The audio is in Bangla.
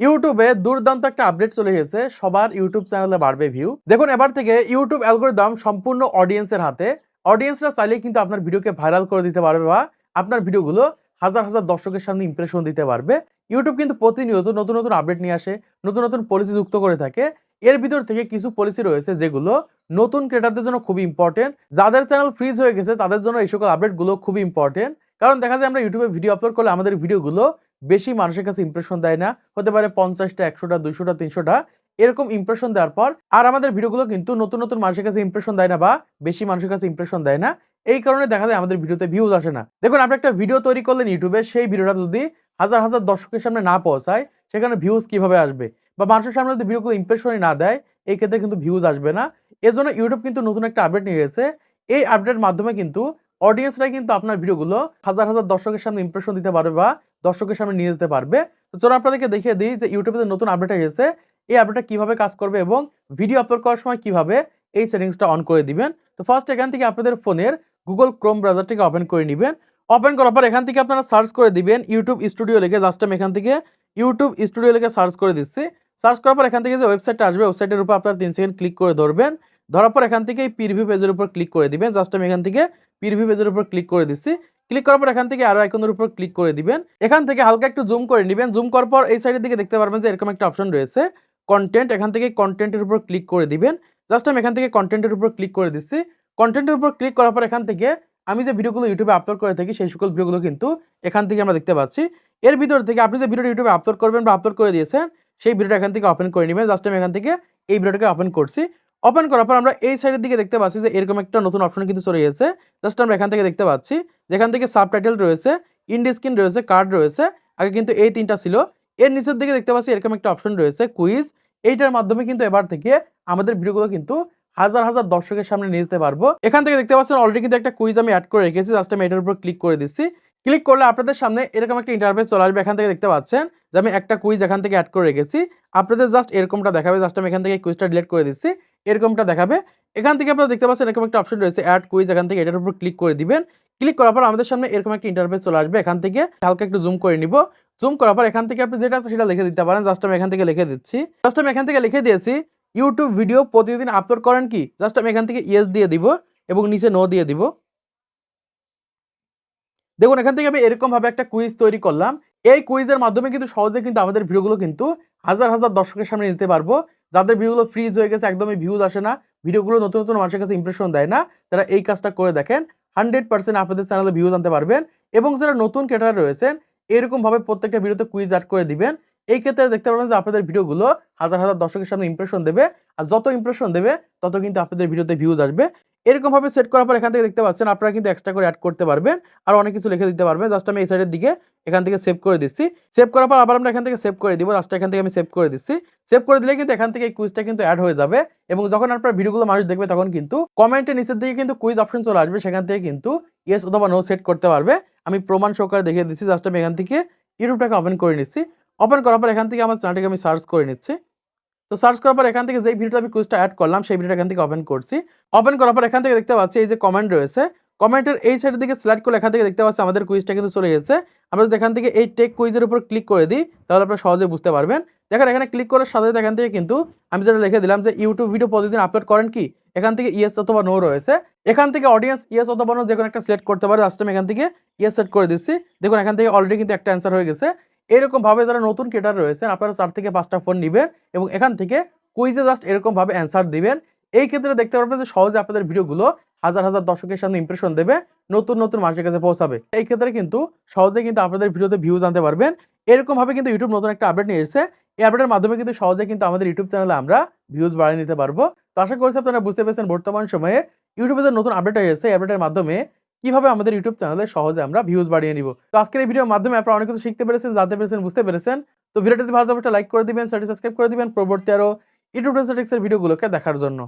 ইউটিউবে দুর্দান্ত একটা আপডেট চলে এসেছে। সবার ইউটিউব চ্যানেলে বাড়বে ভিউ। দেখুন এবার থেকে ইউটিউব অ্যালগরিদম সম্পূর্ণ অডিয়েন্সের হাতে। অডিয়েন্সরা চাইলেই কিন্তু আপনার ভিডিওকে ভাইরাল করে দিতে পারবে বা আপনার ভিডিওগুলো হাজার, হাজার দর্শকের সামনে ইমপ্রেশন দিতে পারবে। ইউটিউব কিন্তু প্রতিনিয়ত নতুন, নতুন আপডেট নিয়ে আসে, নতুন, নতুন পলিসি যুক্ত করে থাকে। এর ভিতর থেকে কিছু পলিসি রয়েছে যেগুলো নতুন ক্রিয়েটরদের জন্য খুবই ইম্পোর্টেন্ট। যাদের চ্যানেল ফ্রিজ হয়ে গেছে তাদের জন্য এই সকল আপডেটগুলো খুবই ইম্পোর্টেন্ট। কারণ দেখা যায় আমরা ইউটিউবে ভিডিও আপলোড করলে আমাদের ভিডিওগুলো বেশি মানুষের কাছে ইমপ্রেশন দেয় না। হতে পারে ৫০টা, ১০০টা, ২০০টা, ৩০০টা এরকম ইমপ্রেশন দেওয়ার পর আর আমাদের ভিডিওগুলো কিন্তু নতুন, নতুন মানুষের কাছে ইমপ্রেশন দেয় না বা বেশি মানুষের কাছে ইমপ্রেশন দেয় না। এই কারণে দেখা যায় আমাদের ভিডিওতে ভিউজ আসে না। দেখুন আপনি একটা ভিডিও তৈরি করলেন ইউটিউবে, সেই ভিডিওটা যদি হাজার, হাজার দর্শকের সামনে না পৌঁছায়, সেখানে ভিউজ কিভাবে আসবে? বা মানুষের সামনে যদি ভিডিওগুলো ইমপ্রেশনই না দেয়, এই ক্ষেত্রে কিন্তু ভিউজ আসবে না। এজন্য ইউটিউব কিন্তু নতুন একটা আপডেট নিয়ে এসেছে। এই আপডেটের মাধ্যমে কিন্তু অডিয়েন্সরাই কিন্তু আপনার ভিডিওগুলো হাজার, হাজার দর্শকের সামনে ইমপ্রেশন দিতে পারবে বা দর্শকের সামনে নিয়ে যেতে পারবে। তো চলুন আপনাদেরকে দেখিয়ে দিই যে ইউটিউবে যে নতুন আপডেট এসেছে, এই আপডেটটা কিভাবে কাজ করবে এবং ভিডিও আপলোড করার সময় কিভাবে এই সেটিংসটা অন করে দিবেন। তো ফার্স্ট এখান থেকে আপনাদের ফোনের Google Chrome ব্রাউজারটিকে ওপেন করে নিবেন। ওপেন করার পর এখান থেকে আপনারা সার্চ করে দিবেন YouTube স্টুডিও লিখে। জাস্ট আমি এখান থেকে YouTube স্টুডিও লিখে সার্চ করে দিচ্ছি। সার্চ করার পর এখান থেকে যে ওয়েবসাইটটা আসবে, ওয়েবসাইটের উপর আপনারা ৩ সেকেন্ড ক্লিক করে ধরবেন। ধরার পর এখান থেকে এই প্রিভিউ পেজের উপর ক্লিক করে দিবেন। জাস্ট আমি এখান থেকে প্রিভিউ পেজের উপর ক্লিক করে দিচ্ছি। ক্লিক করার পর এখান থেকে আরো আইকনের উপর ক্লিক করে দিবেন। এখান থেকে হালকা একটু জুম করে নিবেন। জুম করার পর এই সাইডের দিকে দেখতে পারবেন যে এরকম একটা অপশন রয়েছে কনটেন্ট। এখান থেকে কনটেন্টের উপর ক্লিক করে দিবেন। জাস্ট আমি এখান থেকে কনটেন্টের উপর ক্লিক করে দিচ্ছি। কনটেন্টের উপর ক্লিক করার পর এখান থেকে আমি যে ভিডিওগুলো ইউটিউবে আপলোড করে থাকি সেই সকল ভিডিওগুলো কিন্তু এখান থেকে আমরা দেখতে পাচ্ছি। এর ভিতর থেকে আপনি যে ভিডিওটা ইউটিউবে আপলোড করবেন বা আপলোড করে দিয়েছেন সেই ভিডিওটা এখান থেকে ওপেন করে নিবেন। জাস্ট আমি এখান থেকে এই ভিডিওটাকে ওপেন করছি। ওপেন করার পর আমরা এই সাইডের দিকে দেখতে পাচ্ছি যে এরকম একটা নতুন অপশন কিন্তু চলে এসেছে। জাস্ট আমরা এখান থেকে দেখতে পাচ্ছি যেখান থেকে সাবটাইটেল রয়েছে, ইন্ড স্ক্রিন রয়েছে, কার্ড রয়েছে। আগে কিন্তু এই ৩টা ছিল। এর নিচের দিকে দেখতে পাচ্ছি এরকম একটা অপশন রয়েছে কুইজ। এইটার মাধ্যমে কিন্তু এবার থেকে আমাদের ভিডিওগুলো কিন্তু হাজার, হাজার দর্শকের সামনে নিয়ে যেতে পারবো। এখান থেকে দেখতে পাচ্ছেন অলরেডি কিন্তু একটা কুইজ আমি এড করে রেখেছি। জাস্ট আমি এটার উপর ক্লিক করে দিচ্ছি। ক্লিক করলে আপনাদের সামনে এরকম একটা ইন্টারফেস চলে আসবে। এখান থেকে দেখতে পাচ্ছেন যে আমি একটা কুইজ এখান থেকে এড করে রেখেছি। আপনাদের জাস্ট এরকমটা দেখাবে। জাস্ট আমি এখান থেকে কুইজটা ডিলিট করে দিচ্ছি। এরকমটা দেখাবে। এখান থেকে আপনারা দেখতে পাচ্ছেন এরকম একটা অপশন রয়েছে এড কুইজ। এখান থেকে এটার উপর ক্লিক করে দিবেন। ক্লিক করার পর আমাদের সামনে এরকম একটা ইন্টারফেস চলে আসবে। এখান থেকে হালকা একটু জুম করে নিব। জুম করার পর এখান থেকে আপনি যেটা আছে সেটা লিখে দিতে পারেন। জাস্ট আমি এখান থেকে লিখে দিচ্ছি। জাস্ট আমি এখান থেকে লিখে দিয়েছি ইউটিউব ভিডিও প্রতিদিন আপলোড করেন কি? জাস্ট আমি এখান থেকে ইয়েস দিয়ে দিব এবং নিচে নো দিয়ে দিব। দেখুন এখান থেকে আমি এরকমভাবে একটা কুইজ তৈরি করলাম। এই কুইজের মাধ্যমে কিন্তু সহজে কিন্তু আমাদের ভিডিওগুলো কিন্তু হাজার, হাজার দর্শকের সামনে নিতে পারবো। যাদের ভিডিওগুলো ফ্রিজ হয়ে গেছে, একদমই ভিউজ আসে না, ভিডিওগুলো নতুন, নতুন মানুষের কাছে ইমপ্রেশন দেয় না, তারা এই কাজটা করে দেখেন। 100% আপনাদের চ্যানেলে ভিউজ আনতে পারবেন এবং যারা নতুন ক্রিয়েটর রয়েছেন এরকমভাবে প্রত্যেকটা ভিডিওতে কুইজ এড করে দিবেন। এই ক্ষেত্রে দেখতে পারবেন যে আপনাদের ভিডিওগুলো হাজার, হাজার দর্শকের সামনে ইমপ্রেশন দেবে। আর যত ইমপ্রেশন দেবে তত কিন্তু আপনাদের ভিডিওতে ভিউজ আসবে। এরকমভাবে সেট করার পর এখান থেকে দেখতে পাচ্ছেন আপনারা কিন্তু এক্সট্রা করে এড করতে পারবেন। আর অনেক কিছু লিখে দিতে পারবেন। জাস্ট আমি এই সাইডের দিকে এখান থেকে সেভ করে দিচ্ছি। সেভ করার পর আবার আমরা এখান থেকে সেভ করে দিব। জাস্ট এখান থেকে আমি সেভ করে দিচ্ছি। সেভ করে দিলে কিন্তু এখান থেকে এই কুইজটা কিন্তু এড হয়ে যাবে এবং যখন আপনার ভিডিওগুলো মানুষ দেখবে তখন কিন্তু কমেন্টের নিচের দিকে কিন্তু কুইজ অপশন চলে আসবে। সেখান থেকে কিন্তু ইয়েস অথবা নো সেট করতে পারবে। আমি প্রমাণ সহকারে দেখিয়ে দিচ্ছি। জাস্ট আমি এখান থেকে ইউটিউবটাকে ওপেন করে নিচ্ছি। ওপেন করার পর এখান থেকে আমার চ্যানেলটাকে আমি সার্চ করে নিচ্ছি। তো সার্চ করার পর এখান থেকে যেই ভিডিওটা আমি কুইজটা এড করলাম সেই ভিডিওটা এখান থেকে ওপেন করছি। ওপেন করার পর এখান থেকে দেখতে পাচ্ছি এই যে কমেন্ট রয়েছে। কমেন্টের এই সাইডের দিকে সিলেক্ট করলে এখান থেকে দেখতে পাচ্ছি আমাদের কুইজটা কিন্তু চলে গেছে। আমরা যদি এখান থেকে এই টেক কুইজের উপর ক্লিক করে দিই তাহলে আপনারা সহজে বুঝতে পারবেন। দেখেন এখানে ক্লিক করার সাথে সাথে এখান থেকে কিন্তু আমি যেটা লিখে দিলাম যে ইউটিউব ভিডিও প্রতিদিন আপলোড করেন কি? এখান থেকে ইয়েস অথবা নো রয়েছে। এখান থেকে অডিয়েন্স ইয়েস অথবা নো যেকোনো একটা সিলেক্ট করতে পারে। জাস্ট আমি এখান থেকে ইয়েস সেট করে দিচ্ছি। দেখুন এখান থেকে অলরেডি কিন্তু একটা অ্যান্সার হয়ে গেছে। এরকমভাবে যারা নতুন ক্রিয়েটর রয়েছেন আপনারা ৪ থেকে ৫ টা ফোন নিবেন এবং এখান থেকে কুইজে জাস্ট এরকমভাবে অ্যান্সার দিবেন। এই ক্ষেত্রে দেখতে পারবেন যে সহজে আপনাদের ভিডিওগুলো হাজার, হাজার দর্শকের সামনে ইমপ্রেশন দেবে, নতুন, নতুন মানুষের কাছে পৌঁছাবে। এই ক্ষেত্রে কিন্তু সহজেই কিন্তু আপনাদের ভিডিওতে ভিউজ আনতে পারবেন। এরকমভাবে কিন্তু ইউটিউব নতুন একটা আপডেট নিয়ে এসেছে। এই আপডেটের মাধ্যমে কিন্তু সহজে কিন্তু আমাদের ইউটিউব চ্যানেলে আমরা ভিউজ বাড়িয়ে নিতে পারবো। তো আশা করছি আপনারা বুঝতে পেরেছেন বর্তমান সময়ে ইউটিউবে যে নতুন আপডেট এসেছে, এই আপডেটের মাধ্যমে কিভাবে আমাদের ইউটিউব চ্যানেলে সহজে আমরা ভিউজ বাড়িয়ে নিব। তো আজকের এই ভিডিওর মাধ্যমে আপনারা অনেক কিছু শিখতে পেরেছেন, জানতে পেরেছেন, বুঝতে পেরেছেন। তো ভিডিওটি ভালো লাগলে একটা লাইক করে দিবেন, চ্যানেলটি সাবস্ক্রাইব করে দিবেন পরবর্তী আরো ইউটিউব এর ভিডিওগুলোকে দেখার জন্য।